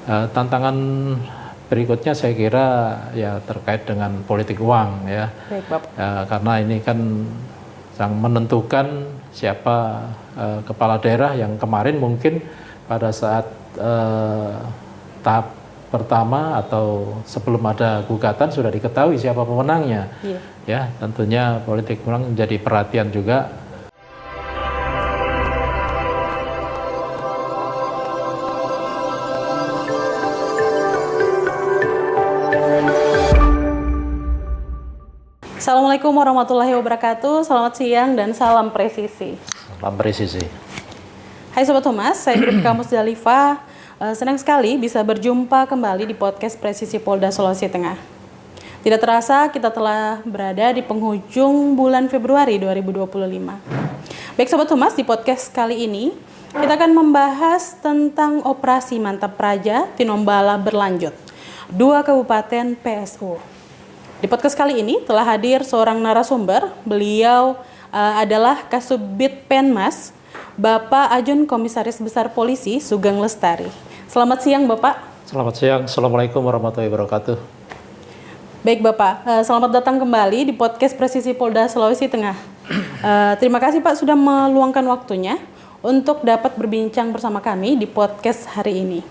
Tantangan berikutnya saya kira ya terkait dengan politik uang ya. Baik, Bapak. Karena ini kan yang menentukan siapa kepala daerah yang kemarin mungkin pada saat tahap pertama atau sebelum ada gugatan sudah diketahui siapa pemenangnya. Iya. Ya, tentunya politik uang menjadi perhatian juga. Assalamualaikum warahmatullahi wabarakatuh. Selamat siang dan salam presisi. Salam presisi. Hai Sobat Humas, saya Grup Kamus Dalifa. Senang sekali bisa berjumpa kembali di podcast Presisi Polda Sulawesi Tengah. Tidak terasa kita telah berada di penghujung bulan Februari 2025. Baik Sobat Humas, di podcast kali ini kita akan membahas tentang operasi Mantap Praja Tinombala berlanjut 2 Kabupaten PSU. Di podcast kali ini telah hadir seorang narasumber. Beliau adalah Kasubdit Penmas, Bapak Ajun Komisaris Besar Polisi Sugeng Lestari. Selamat siang Bapak. Selamat siang. Assalamualaikum warahmatullahi wabarakatuh. Baik Bapak, selamat datang kembali di podcast Presisi Polda Sulawesi Tengah. Terima kasih Pak sudah meluangkan waktunya untuk dapat berbincang bersama kami di podcast hari ini.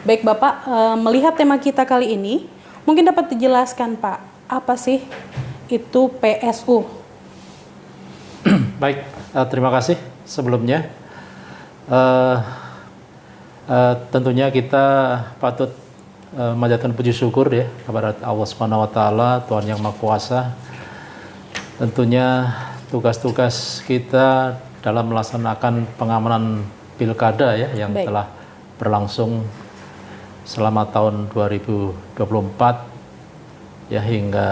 Baik Bapak, melihat tema kita kali ini, mungkin dapat dijelaskan Pak, apa sih itu PSU? Baik, terima kasih sebelumnya. Tentunya kita patut menjatuhkan puji syukur ya kepada Allah Subhanahu wa taala, Tuhan yang Maha Kuasa. Tentunya tugas-tugas kita dalam melaksanakan pengamanan pilkada ya yang Baik. telah berlangsung selama tahun 2024 ya hingga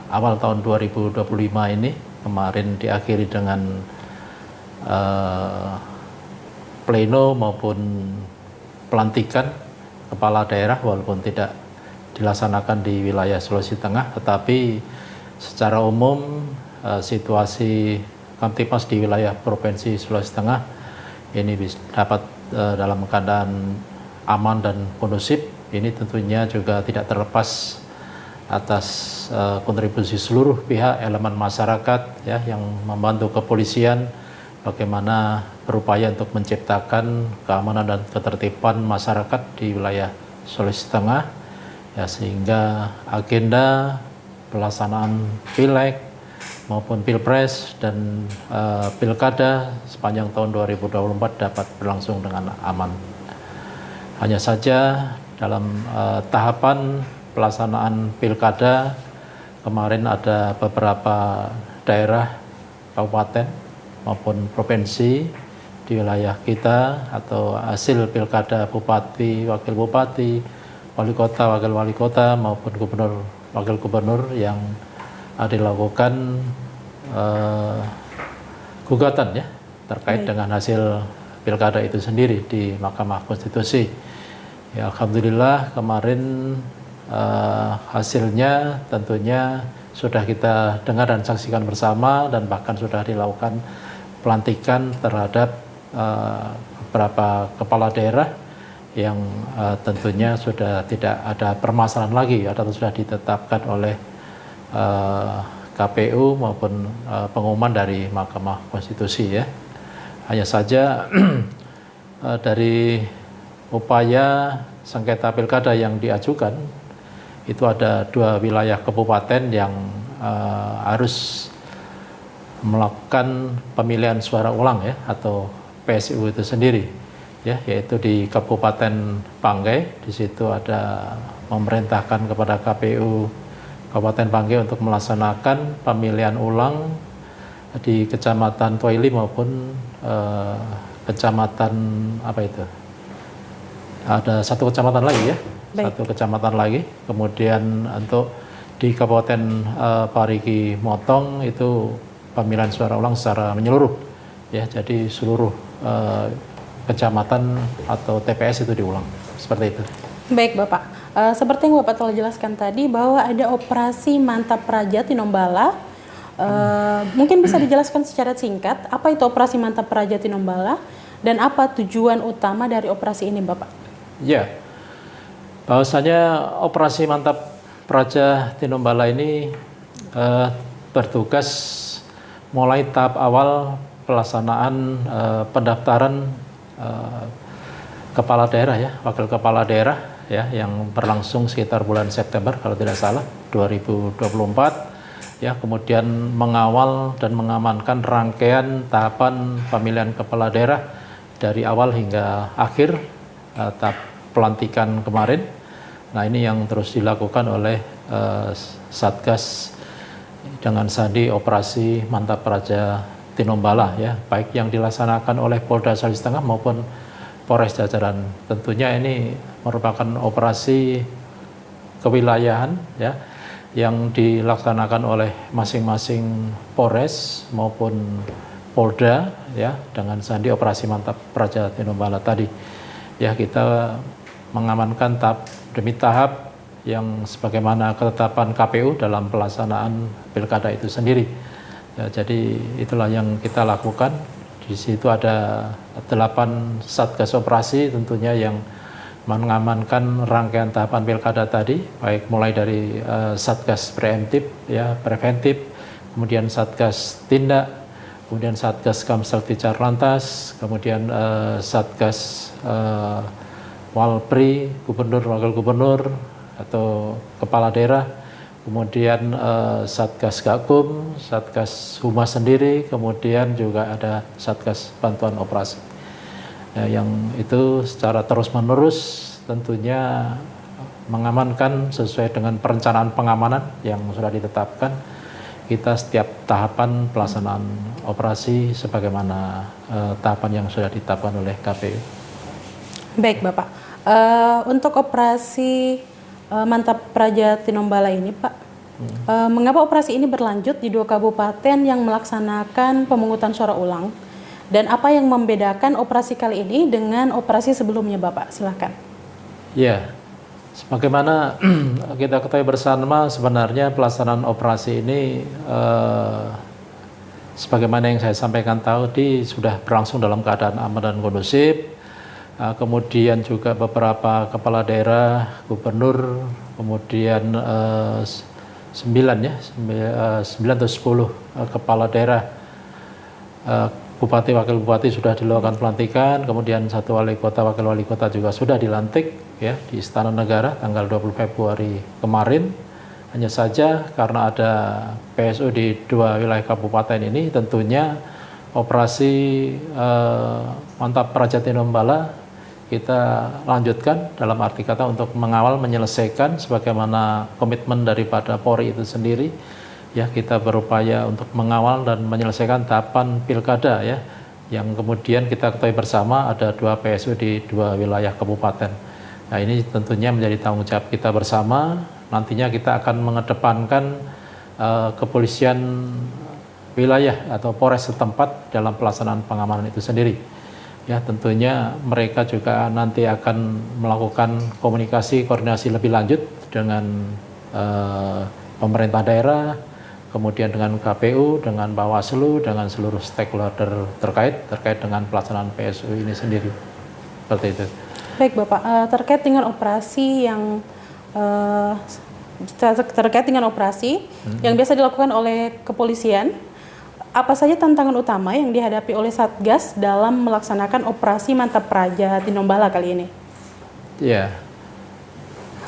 awal tahun 2025 ini, kemarin diakhiri dengan pleno maupun pelantikan kepala daerah, walaupun tidak dilaksanakan di wilayah Sulawesi Tengah, tetapi secara umum situasi Kamtipmas di wilayah Provinsi Sulawesi Tengah ini dapat dalam keadaan aman dan kondusif. Ini tentunya juga tidak terlepas atas kontribusi seluruh pihak elemen masyarakat ya yang membantu kepolisian bagaimana berupaya untuk menciptakan keamanan dan ketertiban masyarakat di wilayah Sulawesi Tengah ya, sehingga agenda pelaksanaan pileg maupun pilpres dan pilkada sepanjang tahun 2024 dapat berlangsung dengan aman. Hanya saja dalam tahapan pelaksanaan pilkada kemarin ada beberapa daerah, kabupaten maupun provinsi di wilayah kita atau hasil pilkada bupati, wakil bupati, wali kota, wakil wali kota maupun gubernur, wakil gubernur yang dilakukan gugatan ya terkait dengan hasil pilkada itu sendiri di Mahkamah Konstitusi. Ya, alhamdulillah kemarin hasilnya tentunya sudah kita dengar dan saksikan bersama, dan bahkan sudah dilakukan pelantikan terhadap beberapa kepala daerah yang tentunya sudah tidak ada permasalahan lagi atau sudah ditetapkan oleh KPU maupun pengumuman dari Mahkamah Konstitusi ya. Hanya saja dari upaya sengketa pilkada yang diajukan itu ada 2 wilayah kabupaten yang harus melakukan pemilihan suara ulang ya atau PSU itu sendiri ya, yaitu di Kabupaten Panggai. Di situ ada memerintahkan kepada KPU Kabupaten Panggai untuk melaksanakan pemilihan ulang di Kecamatan Toili maupun Kecamatan apa itu? Ada 1 kecamatan lagi ya. Baik. 1 kecamatan lagi. Kemudian untuk di Kabupaten Parigi Motong itu pemilihan suara ulang secara menyeluruh ya, jadi seluruh kecamatan atau TPS itu diulang seperti itu. Baik Bapak, seperti yang Bapak telah jelaskan tadi bahwa ada operasi Mantap Praja Tinombala. Mungkin bisa dijelaskan secara singkat apa itu operasi Mantap Praja Tinombala dan apa tujuan utama dari operasi ini Bapak? Ya, Bahwasanya operasi Mantap Praja Tinombala ini bertugas mulai tahap awal pelaksanaan pendaftaran kepala daerah ya, wakil kepala daerah ya, yang berlangsung sekitar bulan September kalau tidak salah 2024 ya, kemudian mengawal dan mengamankan rangkaian tahapan pemilihan kepala daerah dari awal hingga akhir tahap pelantikan kemarin. Nah, ini yang terus dilakukan oleh Satgas dengan sandi operasi Mantap Praja Tinombala ya, baik yang dilaksanakan oleh Polda Sulawesi Tengah maupun Polres jajaran. Tentunya ini merupakan operasi kewilayahan ya, yang dilaksanakan oleh masing-masing Polres maupun Polda ya, dengan sandi operasi Mantap Praja Tinombala tadi ya. Kita mengamankan tahap demi tahap yang sebagaimana ketetapan KPU dalam pelaksanaan pilkada itu sendiri ya. Jadi itulah yang kita lakukan. Di situ ada 8 satgas operasi tentunya yang mengamankan rangkaian tahapan pilkada tadi, baik mulai dari satgas preemptif ya, preventif, kemudian satgas tindak, kemudian satgas Kamsel Ticar Lantas, kemudian satgas Walpri, gubernur, wakil gubernur atau kepala daerah, kemudian Satgas Gakum, Satgas Humas sendiri, kemudian juga ada Satgas Bantuan Operasi. Ya, yang itu secara terus-menerus tentunya mengamankan sesuai dengan perencanaan pengamanan yang sudah ditetapkan. Kita setiap tahapan pelaksanaan operasi sebagaimana tahapan yang sudah ditetapkan oleh KPU. Baik Bapak, untuk operasi Mantap Praja Tinombala ini Pak, mengapa operasi ini berlanjut di 2 kabupaten yang melaksanakan pemungutan suara ulang? Dan apa yang membedakan operasi kali ini dengan operasi sebelumnya Bapak? Silahkan. Ya, sebagaimana kita ketahui bersama sebenarnya pelaksanaan operasi ini sebagaimana yang saya sampaikan tadi sudah berlangsung dalam keadaan aman dan kondusif. Kemudian juga beberapa kepala daerah, gubernur, kemudian 9 atau 10 kepala daerah, bupati, wakil bupati sudah dilakukan pelantikan, kemudian 1 wali kota, wakil wali kota juga sudah dilantik ya di Istana Negara tanggal 20 Februari kemarin. Hanya saja karena ada PSU di 2 wilayah kabupaten ini, tentunya operasi Mantap Praja Tinombala kita lanjutkan dalam arti kata untuk mengawal menyelesaikan sebagaimana komitmen daripada Polri itu sendiri ya. Kita berupaya untuk mengawal dan menyelesaikan tahapan pilkada ya, yang kemudian kita ketahui bersama ada 2 PSU di 2 wilayah kabupaten. Nah, ini tentunya menjadi tanggung jawab kita bersama. Nantinya kita akan mengedepankan kepolisian wilayah atau Polres setempat dalam pelaksanaan pengamanan itu sendiri. Ya, tentunya mereka juga nanti akan melakukan komunikasi, koordinasi lebih lanjut dengan pemerintah daerah, kemudian dengan KPU, dengan Bawaslu, dengan seluruh stakeholder terkait dengan pelaksanaan PSU ini sendiri. Seperti itu. Baik Bapak, terkait dengan operasi yang yang biasa dilakukan oleh kepolisian, apa saja tantangan utama yang dihadapi oleh Satgas dalam melaksanakan operasi Mantap Praja Tinombala kali ini? Ya,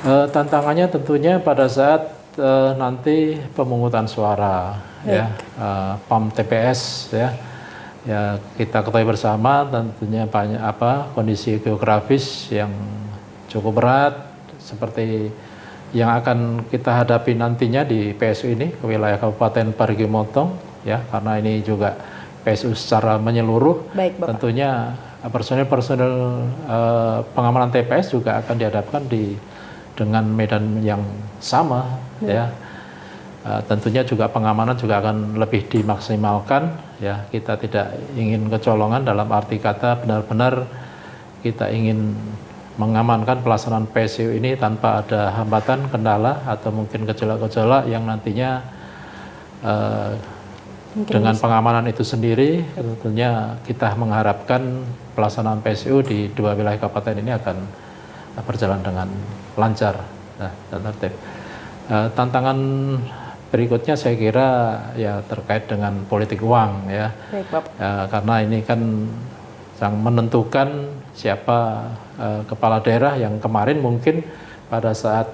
tantangannya tentunya pada saat nanti pemungutan suara, ya, PAM TPS, ya, kita ketahui bersama tentunya banyak kondisi geografis yang cukup berat seperti yang akan kita hadapi nantinya di PSU ini, ke wilayah Kabupaten Parigi Motong. Ya, karena ini juga PSU secara menyeluruh. Baik, Bapak. Tentunya personil-personil pengamanan TPS juga akan dihadapkan dengan medan yang sama ya. Tentunya juga pengamanan juga akan lebih dimaksimalkan ya. Kita tidak ingin kecolongan dalam arti kata benar-benar kita ingin mengamankan pelaksanaan PSU ini tanpa ada hambatan, kendala atau mungkin gejolak-gejolak yang nantinya dengan pengamanan itu sendiri. Tentunya kita mengharapkan pelaksanaan PSU di 2 wilayah kabupaten ini akan berjalan dengan lancar dan tertib. Tantangan berikutnya saya kira ya terkait dengan politik uang ya. Baik, Bapak. Karena ini kan yang menentukan siapa kepala daerah yang kemarin mungkin pada saat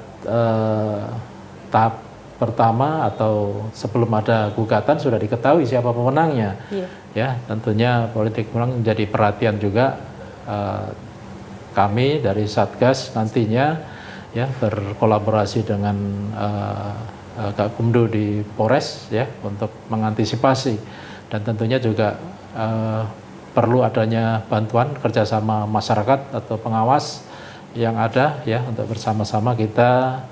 tahap pertama atau sebelum ada gugatan sudah diketahui siapa pemenangnya. Iya. Ya, tentunya politik uang menjadi perhatian juga kami dari Satgas nantinya ya berkolaborasi dengan Gakumdu di Polres ya untuk mengantisipasi, dan tentunya juga perlu adanya bantuan kerjasama masyarakat atau pengawas yang ada ya untuk bersama-sama kita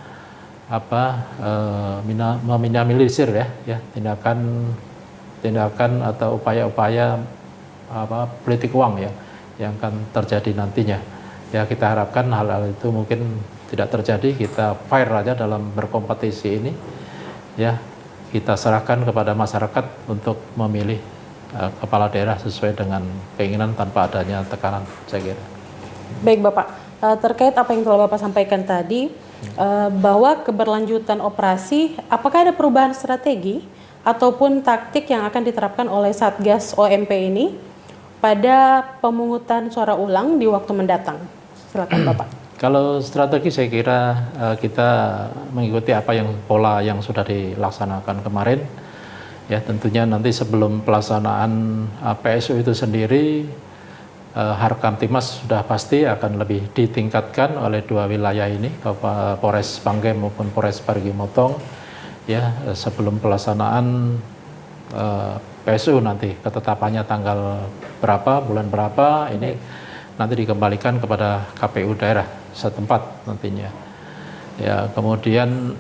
meminimalisir ya tindakan atau upaya-upaya politik uang ya yang akan terjadi nantinya. Ya kita harapkan hal-hal itu mungkin tidak terjadi, kita fair aja dalam berkompetisi ini. Ya, kita serahkan kepada masyarakat untuk memilih kepala daerah sesuai dengan keinginan tanpa adanya tekanan, saya kira. Baik, Bapak. Terkait apa yang telah Bapak sampaikan tadi, bahwa keberlanjutan operasi, apakah ada perubahan strategi ataupun taktik yang akan diterapkan oleh Satgas OMP ini pada pemungutan suara ulang di waktu mendatang? Silakan, Bapak. Kalau strategi saya kira kita mengikuti apa yang pola yang sudah dilaksanakan kemarin. Ya, tentunya nanti sebelum pelaksanaan PSU itu sendiri, Harkamtimas sudah pasti akan lebih ditingkatkan oleh dua wilayah ini, Polres Banggai maupun Polres Parigi Motong. Ya, sebelum pelaksanaan PSU nanti ketetapannya tanggal berapa, bulan berapa, ini nanti dikembalikan kepada KPU daerah setempat nantinya. Ya, kemudian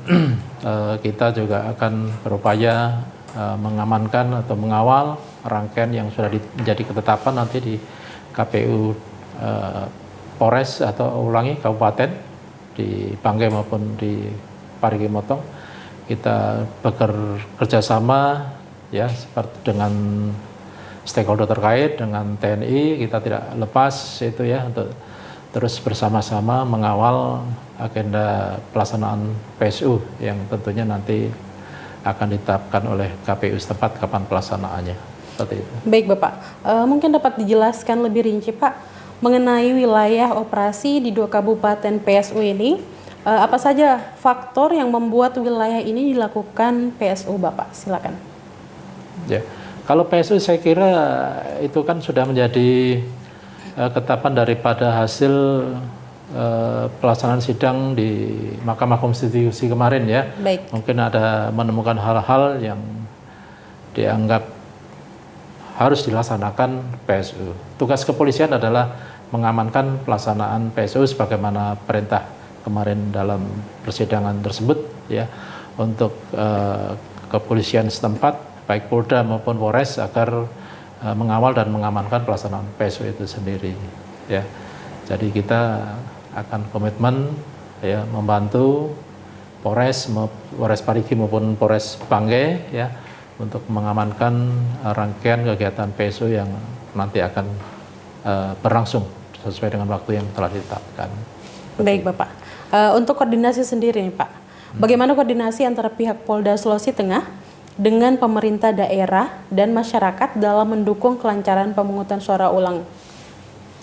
kita juga akan berupaya mengamankan atau mengawal rangkaian yang sudah menjadi ketetapan nanti di KPU Polres atau ulangi kabupaten di Banggai maupun di Parigi Motong. Kita bekerja sama ya seperti dengan stakeholder terkait, dengan TNI, kita tidak lepas itu ya untuk terus bersama-sama mengawal agenda pelaksanaan PSU yang tentunya nanti akan ditetapkan oleh KPU setempat kapan pelaksanaannya. Seperti itu. Baik, Bapak. Mungkin dapat dijelaskan lebih rinci, Pak, mengenai wilayah operasi di 2 kabupaten PSU ini. Apa saja faktor yang membuat wilayah ini dilakukan PSU, Bapak? Silakan. Ya, kalau PSU saya kira itu kan sudah menjadi ketetapan daripada hasil pelaksanaan sidang di Mahkamah Konstitusi kemarin ya. Baik. Mungkin ada menemukan hal-hal yang dianggap harus dilaksanakan PSU. Tugas kepolisian adalah mengamankan pelaksanaan PSU sebagaimana perintah kemarin dalam persidangan tersebut ya, untuk kepolisian setempat baik Polda maupun Polres agar mengawal dan mengamankan pelaksanaan PSU itu sendiri ya. Jadi kita akan komitmen ya membantu Polres Parigi maupun Polres Banggai ya untuk mengamankan rangkaian kegiatan PSU yang nanti akan berlangsung sesuai dengan waktu yang telah ditetapkan. Baik, Bapak. Untuk koordinasi sendiri nih, Pak, bagaimana koordinasi antara pihak Polda Sulawesi Tengah dengan pemerintah daerah dan masyarakat dalam mendukung kelancaran pemungutan suara ulang?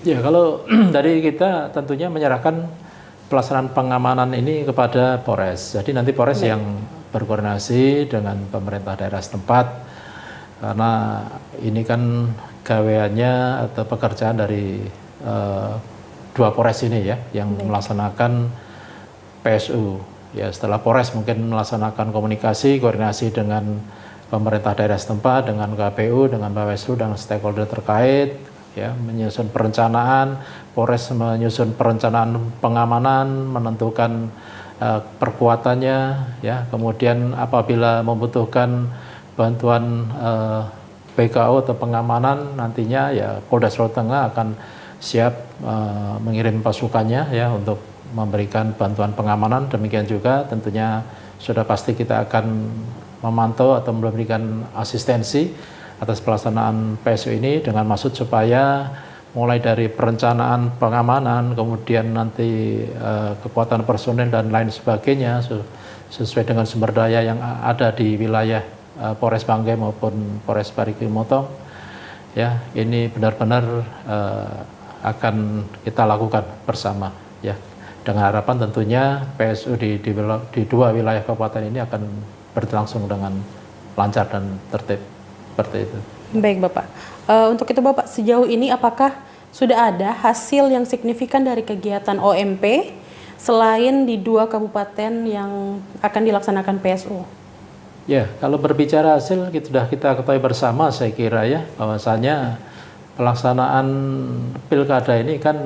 Ya, kalau dari kita tentunya menyerahkan pelaksanaan pengamanan ini kepada Polres. Jadi nanti Polres yang berkoordinasi dengan pemerintah daerah setempat, karena ini kan gaweannya atau pekerjaan dari dua Polres ini ya yang melaksanakan PSU. Ya, setelah Polres mungkin melaksanakan komunikasi, koordinasi dengan pemerintah daerah setempat, dengan KPU, dengan Bawaslu dan stakeholder terkait, ya, menyusun perencanaan, Polres menyusun perencanaan pengamanan, menentukan perkuatannya, ya, kemudian apabila membutuhkan bantuan BKO atau pengamanan nantinya ya Polda Sulawesi Tengah akan siap mengirim pasukannya ya untuk memberikan bantuan pengamanan. Demikian juga tentunya sudah pasti kita akan memantau atau memberikan asistensi atas pelaksanaan PSU ini dengan maksud supaya mulai dari perencanaan pengamanan, kemudian nanti kekuatan personel dan lain sebagainya sesuai dengan sumber daya yang ada di wilayah Polres Banggai maupun Polres Parigi Motong. Ya, ini benar-benar akan kita lakukan bersama, ya, dengan harapan tentunya PSU di dua wilayah kabupaten ini akan berlangsung dengan lancar dan tertib seperti itu. Baik Bapak, untuk itu Bapak sejauh ini apakah sudah ada hasil yang signifikan dari kegiatan OMP selain di dua kabupaten yang akan dilaksanakan PSU? Ya, kalau berbicara hasil sudah kita ketahui bersama saya kira ya, bahwasanya pelaksanaan pilkada ini kan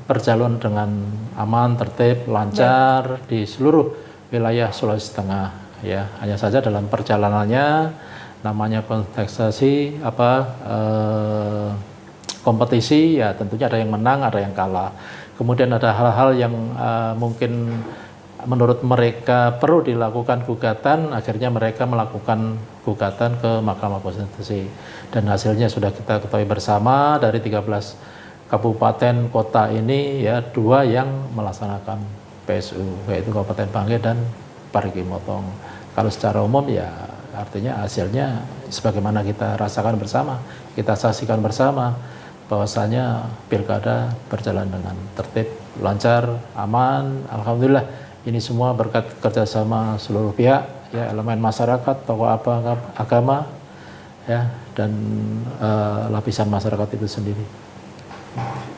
berjalan dengan aman, tertib, lancar di seluruh wilayah Sulawesi Tengah. Ya, hanya saja dalam perjalanannya namanya kontestasi kompetisi, ya tentunya ada yang menang, ada yang kalah. Kemudian ada hal-hal yang mungkin menurut mereka perlu dilakukan gugatan, akhirnya mereka melakukan gugatan ke Mahkamah Konstitusi. Dan hasilnya sudah kita ketahui bersama, dari 13 kabupaten kota ini ya 2 yang melaksanakan PSU, yaitu Kabupaten Banggai dan Parigi Motong. Kalau secara umum ya artinya hasilnya sebagaimana kita rasakan bersama, kita saksikan bersama, bahwasanya pilkada berjalan dengan tertib, lancar, aman. Alhamdulillah, ini semua berkat kerjasama seluruh pihak, ya, elemen masyarakat, tokoh agama, ya, dan lapisan masyarakat itu sendiri.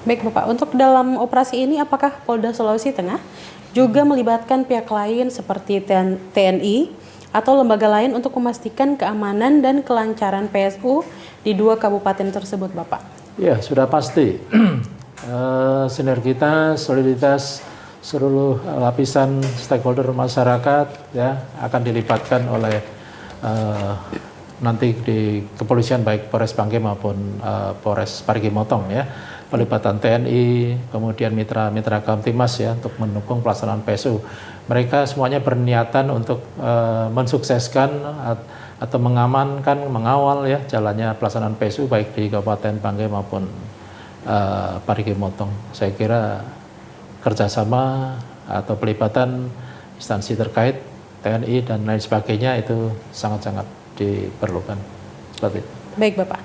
Baik Bapak, untuk dalam operasi ini apakah Polda Sulawesi Tengah juga melibatkan pihak lain seperti TNI atau lembaga lain untuk memastikan keamanan dan kelancaran PSU di dua kabupaten tersebut Bapak? Ya, sudah pasti. Sinergitas, soliditas seluruh lapisan stakeholder masyarakat ya akan dilibatkan oleh nanti di kepolisian baik Polres Banggai maupun Polres Parigi Motong ya. Pelibatan TNI, kemudian mitra-mitra Kamtimas ya untuk mendukung pelaksanaan PSU. Mereka semuanya berniatan untuk mensukseskan atau mengamankan, mengawal ya jalannya pelaksanaan PSU baik di Kabupaten Banggai maupun Parigi Motong. Saya kira kerjasama atau pelibatan instansi terkait TNI dan lain sebagainya itu sangat-sangat diperlukan. Seperti itu. Baik Bapak,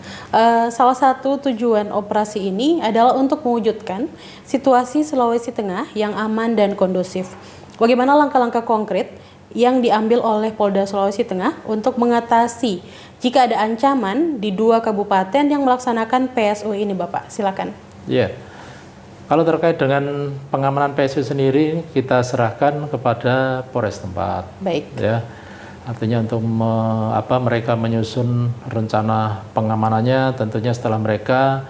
salah satu tujuan operasi ini adalah untuk mewujudkan situasi Sulawesi Tengah yang aman dan kondusif. Bagaimana langkah-langkah konkret yang diambil oleh Polda Sulawesi Tengah untuk mengatasi jika ada ancaman di dua kabupaten yang melaksanakan PSU ini Bapak? Silakan. Ya, kalau terkait dengan pengamanan PSU sendiri kita serahkan kepada Polres tempat. Baik. Ya. Artinya untuk mereka menyusun rencana pengamanannya, tentunya setelah mereka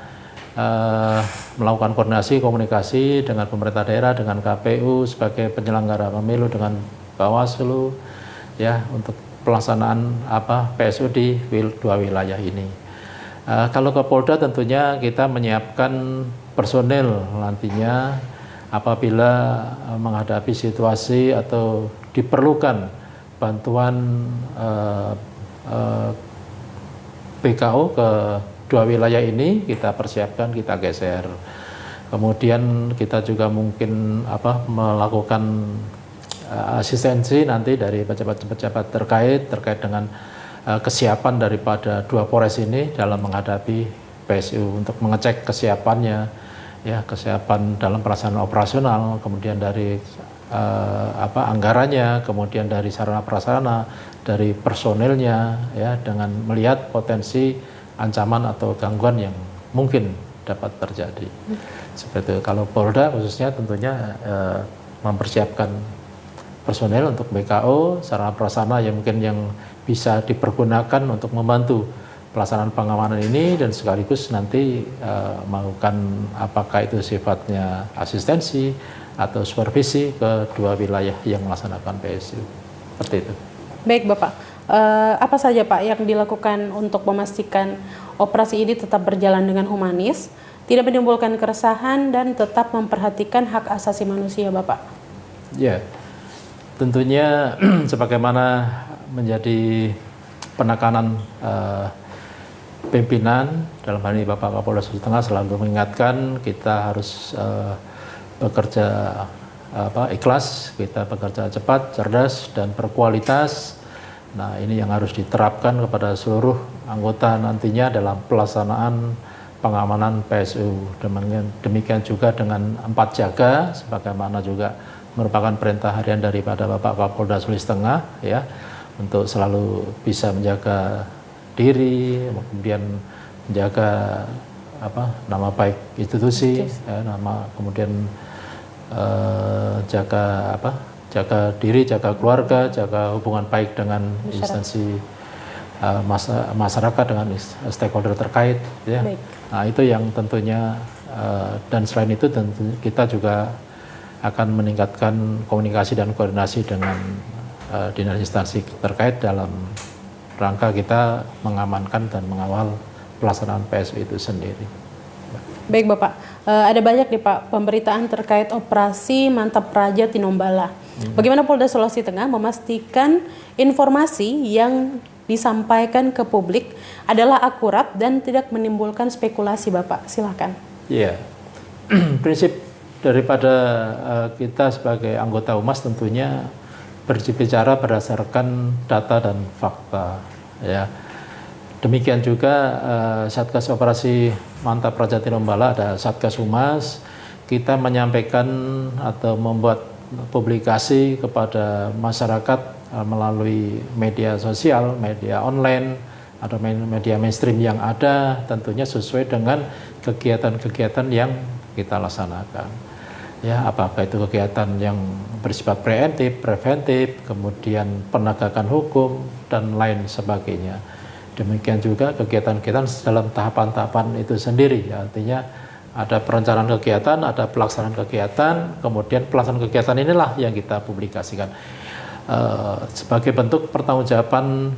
melakukan koordinasi komunikasi dengan pemerintah daerah, dengan KPU sebagai penyelenggara pemilu, dengan Bawaslu ya untuk pelaksanaan PSU di dua wilayah ini. Kalau ke Polda tentunya kita menyiapkan personel nantinya apabila menghadapi situasi atau diperlukan bantuan BKO ke dua wilayah ini, kita persiapkan, kita geser. Kemudian kita juga mungkin melakukan asistensi nanti dari pejabat-pejabat terkait dengan kesiapan daripada dua Polres ini dalam menghadapi PSU untuk mengecek kesiapannya, ya, kesiapan dalam pelaksanaan operasional, kemudian dari anggarannya, kemudian dari sarana prasarana, dari personelnya, ya, dengan melihat potensi ancaman atau gangguan yang mungkin dapat terjadi. Seperti itu. Kalau Polda khususnya tentunya mempersiapkan personel untuk BKO, sarana prasarana yang mungkin yang bisa dipergunakan untuk membantu pelaksanaan pengamanan ini, dan sekaligus nanti melakukan apakah itu sifatnya asistensi atau supervisi ke dua wilayah yang melaksanakan PSU. Seperti itu. Baik Bapak, apa saja Pak yang dilakukan untuk memastikan operasi ini tetap berjalan dengan humanis, tidak menimbulkan keresahan dan tetap memperhatikan hak asasi manusia Bapak? Ya, tentunya sebagaimana menjadi penekanan pimpinan dalam hal ini Bapak Kapolda Sulawesi Tengah selalu mengingatkan kita harus bekerja ikhlas, kita bekerja cepat, cerdas, dan berkualitas. Nah, ini yang harus diterapkan kepada seluruh anggota nantinya dalam pelaksanaan pengamanan PSU. Demikian juga dengan 4 jaga, sebagaimana juga merupakan perintah harian daripada Bapak Kapolda Sulawesi Tengah, ya, untuk selalu bisa menjaga diri, kemudian menjaga nama baik institusi, ya, kemudian jaga diri, jaga keluarga, jaga hubungan baik dengan instansi masyarakat, dengan stakeholder terkait, ya. Nah, itu yang tentunya dan selain itu tentu kita juga akan meningkatkan komunikasi dan koordinasi dengan dinas instansi terkait dalam rangka kita mengamankan dan mengawal pelaksanaan PSU itu sendiri. Baik Bapak, ada banyak nih Pak pemberitaan terkait operasi Mantap Praja Tinombala. Bagaimana Polda Sulawesi Tengah memastikan informasi yang disampaikan ke publik adalah akurat dan tidak menimbulkan spekulasi, Bapak? Silakan. Iya, prinsip daripada kita sebagai anggota Humas tentunya berbicara berdasarkan data dan fakta, ya. Demikian juga Satgas Operasi Mantap Praja Tinombala, ada Satgas Humas, kita menyampaikan atau membuat publikasi kepada masyarakat melalui media sosial, media online, atau media mainstream yang ada, tentunya sesuai dengan kegiatan-kegiatan yang kita laksanakan. Ya, apakah itu kegiatan yang bersifat preventif, kemudian penegakan hukum, dan lain sebagainya. Demikian juga kegiatan-kegiatan dalam tahapan-tahapan itu sendiri, ya, artinya ada perencanaan kegiatan, ada pelaksanaan kegiatan, kemudian pelaksanaan kegiatan inilah yang kita publikasikan sebagai bentuk pertanggungjawaban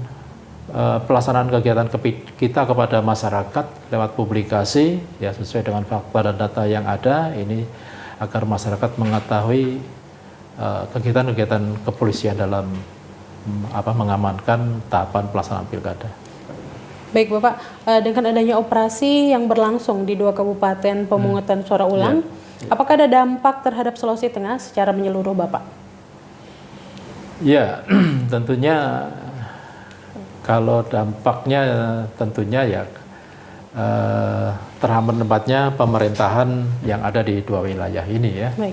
pelaksanaan kegiatan kita kepada masyarakat lewat publikasi, ya, sesuai dengan fakta dan data yang ada ini, agar masyarakat mengetahui kegiatan-kegiatan kepolisian dalam mengamankan tahapan pelaksanaan pilkada. Baik Bapak, dengan adanya operasi yang berlangsung di 2 kabupaten pemungutan suara ulang, apakah ada dampak terhadap Sulawesi Tengah secara menyeluruh Bapak? Ya, tentunya kalau dampaknya tentunya ya terhambat tempatnya pemerintahan yang ada di 2 wilayah ini, ya. Baik.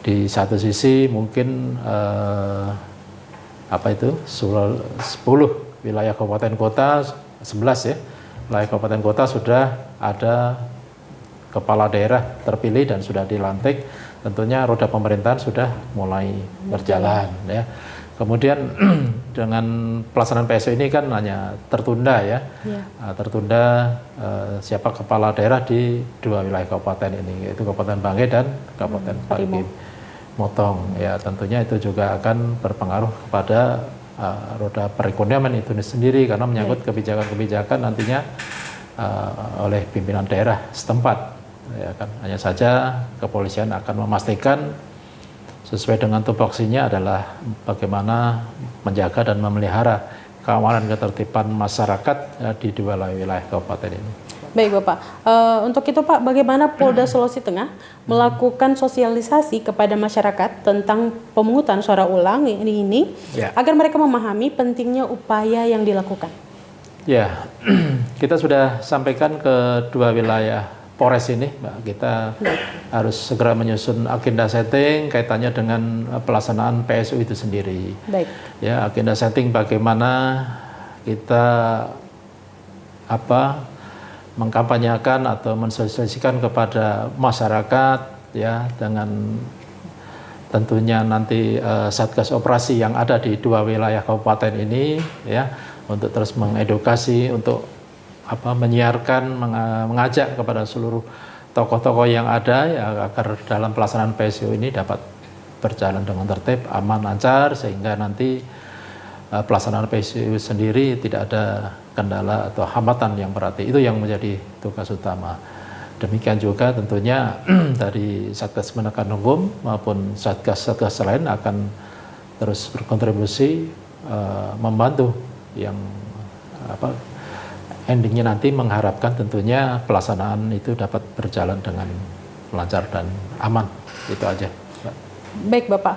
Di satu sisi mungkin 10 wilayah kabupaten kota, 11 ya, wilayah kabupaten kota sudah ada kepala daerah terpilih dan sudah dilantik, tentunya roda pemerintahan sudah mulai berjalan, ya. Kemudian dengan pelaksanaan PSU ini kan hanya tertunda, ya, tertunda siapa kepala daerah di 2 wilayah kabupaten ini, yaitu Kabupaten Banggai dan Kabupaten Parigi Motong, ya. Tentunya itu juga akan berpengaruh kepada roda perekonomian itu sendiri, karena menyangkut kebijakan-kebijakan nantinya oleh pimpinan daerah setempat, ya kan. Hanya saja kepolisian akan memastikan sesuai dengan tupoksinya adalah bagaimana menjaga dan memelihara keamanan ketertiban masyarakat di 2 wilayah kabupaten ini. Baik Bapak, untuk itu Pak, bagaimana Polda Sulawesi Tengah melakukan sosialisasi kepada masyarakat tentang pemungutan suara ulang ini agar mereka memahami pentingnya upaya yang dilakukan? Ya, kita sudah sampaikan ke 2 wilayah Polres ini, Mbak. Kita harus segera menyusun agenda setting kaitannya dengan pelaksanaan PSU itu sendiri. Baik. Ya, agenda setting bagaimana kita mengkampanyekan atau mensosialisasikan kepada masyarakat, ya, dengan tentunya nanti satgas operasi yang ada di 2 wilayah kabupaten ini, ya, untuk terus mengedukasi, untuk menyiarkan, mengajak kepada seluruh tokoh-tokoh yang ada, ya, agar dalam pelaksanaan PSU ini dapat berjalan dengan tertib, aman, lancar, sehingga nanti pelaksanaan PSU sendiri tidak ada kendala atau hambatan yang berarti. Itu yang menjadi tugas utama. Demikian juga tentunya dari Satgas Penegakan Hukum maupun Satgas-Satgas lain akan terus berkontribusi membantu yang endingnya nanti mengharapkan tentunya pelaksanaan itu dapat berjalan dengan lancar dan aman. Itu aja, Mbak. Baik Bapak,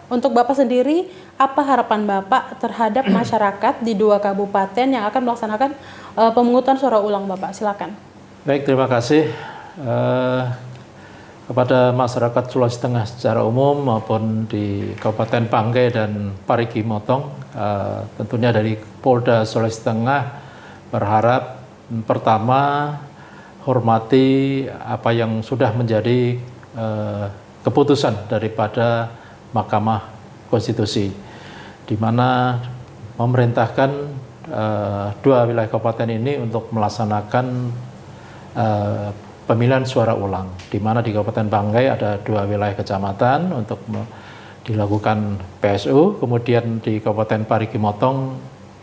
untuk Bapak sendiri, apa harapan Bapak terhadap masyarakat di 2 kabupaten yang akan melaksanakan pemungutan suara ulang Bapak? Silakan. Baik, terima kasih kepada masyarakat Sulawesi Tengah secara umum maupun di Kabupaten Banggai dan Parigi Motong. Tentunya dari Polda Sulawesi Tengah berharap pertama hormati apa yang sudah menjadi keputusan daripada Mahkamah Konstitusi, di mana memerintahkan 2 wilayah kabupaten ini untuk melaksanakan pemilihan suara ulang, di mana di Kabupaten Banggai ada 2 wilayah kecamatan untuk dilakukan PSU, kemudian di Kabupaten Parigi Motong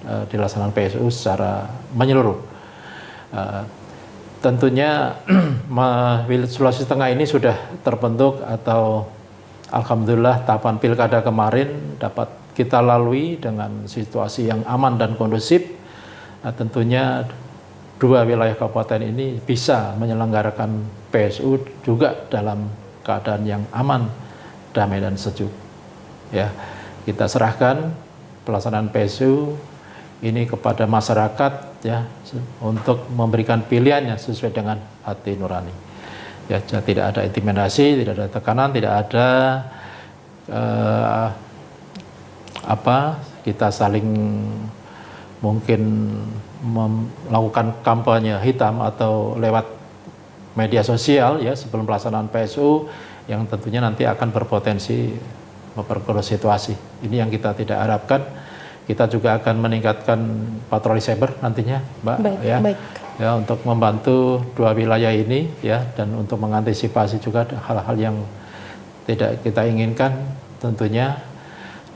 dilaksanakan PSU secara menyeluruh. Tentunya Sulawesi Tengah ini sudah terbentuk atau alhamdulillah tahapan pilkada kemarin dapat kita lalui dengan situasi yang aman dan kondusif. Tentunya 2 wilayah kabupaten ini bisa menyelenggarakan PSU juga dalam keadaan yang aman, damai dan sejuk. Ya, kita serahkan pelaksanaan PSU ini kepada masyarakat ya untuk memberikan pilihannya sesuai dengan hati nurani. Ya, tidak ada intimidasi, tidak ada tekanan, tidak ada kita saling mungkin melakukan kampanye hitam atau lewat media sosial ya sebelum pelaksanaan PSU yang tentunya nanti akan berpotensi memperkeruh situasi. Ini yang kita tidak harapkan. Kita juga akan meningkatkan patroli cyber nantinya, Mbak. Baik, ya, baik. Ya untuk membantu 2 wilayah ini ya dan untuk mengantisipasi juga hal-hal yang tidak kita inginkan tentunya.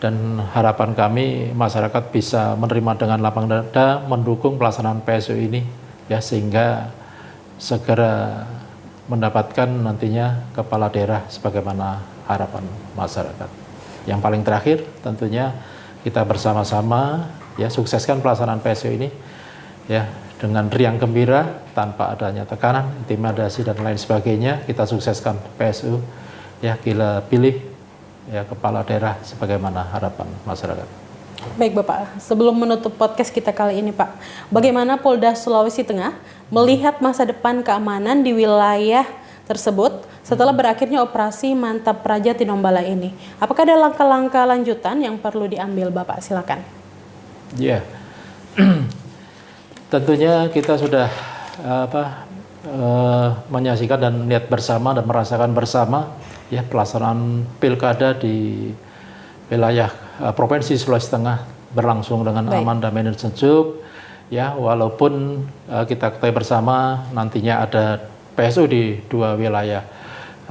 Dan harapan kami masyarakat bisa menerima dengan lapang dada mendukung pelaksanaan PSU ini ya sehingga segera mendapatkan nantinya kepala daerah sebagaimana harapan masyarakat. Yang paling terakhir tentunya kita bersama-sama ya sukseskan pelaksanaan PSU ini ya dengan riang gembira tanpa adanya tekanan, intimidasi dan lain sebagainya. Kita sukseskan PSU ya kita pilih ya kepala daerah sebagaimana harapan masyarakat. Baik Bapak, sebelum menutup podcast kita kali ini Pak, bagaimana Polda Sulawesi Tengah melihat masa depan keamanan di wilayah tersebut setelah berakhirnya operasi Mantap Praja Tinombala ini? Apakah ada langkah-langkah lanjutan yang perlu diambil Bapak? Silakan. Ya, tentunya kita sudah menyaksikan dan lihat bersama dan merasakan bersama ya pelaksanaan pilkada di wilayah Provinsi Sulawesi Tengah berlangsung dengan aman, damai dan sejuk ya walaupun kita ketahui bersama nantinya ada PSU di 2 wilayah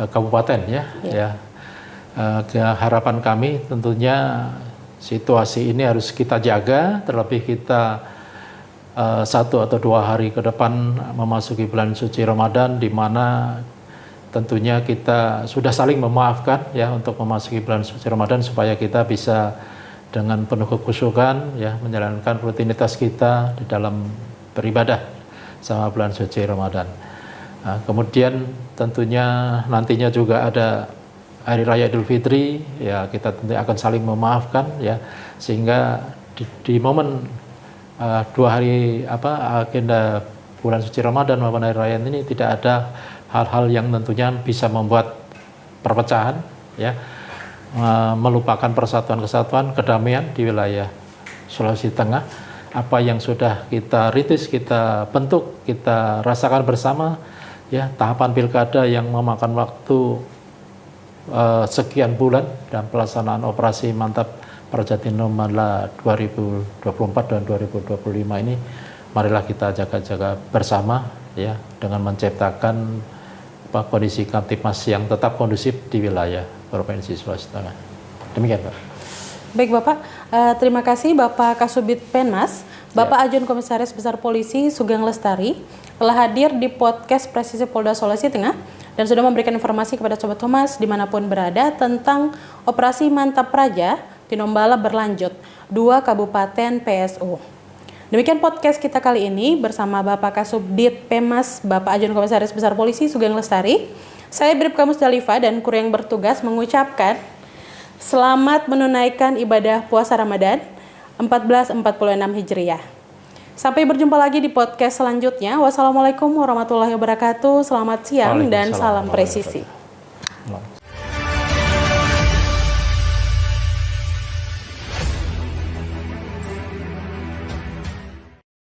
kabupaten ya. Harapan kami tentunya situasi ini harus kita jaga, terlebih kita 1 atau 2 hari ke depan memasuki bulan suci Ramadan di mana tentunya kita sudah saling memaafkan ya untuk memasuki bulan suci Ramadan supaya kita bisa dengan penuh kekhusyukan ya menjalankan rutinitas kita di dalam beribadah sama bulan suci Ramadan. Nah, kemudian tentunya nantinya juga ada Hari Raya Idul Fitri ya kita tentu akan saling memaafkan ya sehingga di momen 2 hari agenda bulan suci Ramadan maupun Hari Raya ini tidak ada hal-hal yang tentunya bisa membuat perpecahan ya melupakan persatuan kesatuan kedamaian di wilayah Sulawesi Tengah. Apa yang sudah kita rintis, kita bentuk, kita rasakan bersama ya tahapan pilkada yang memakan waktu sekian bulan dan pelaksanaan operasi Mantap Praja Tinombala 2024 dan 2025 ini marilah kita jaga-jaga bersama ya dengan menciptakan kondisi Kamtipmas yang tetap kondusif di wilayah Provinsi Sulawesi Tengah. Demikian Pak. Baik Bapak, terima kasih Bapak Kasubit Penmas, Bapak Ajun Komisaris Besar Polisi Sugeng Lestari telah hadir di podcast Presisi Polda Sulawesi Tengah dan sudah memberikan informasi kepada Sobat Humas dimanapun berada tentang operasi Mantap Praja Tinombala berlanjut 2 kabupaten PSU. Demikian podcast kita kali ini bersama Bapak Kasubdit Pemas, Bapak Ajun Komisaris Besar Polisi Sugeng Lestari. Saya Bribka Musdalifah dan kru yang bertugas mengucapkan selamat menunaikan ibadah puasa Ramadan 1446 Hijriah. Sampai berjumpa lagi di podcast selanjutnya. Wassalamualaikum warahmatullahi wabarakatuh. Selamat siang dan salam presisi.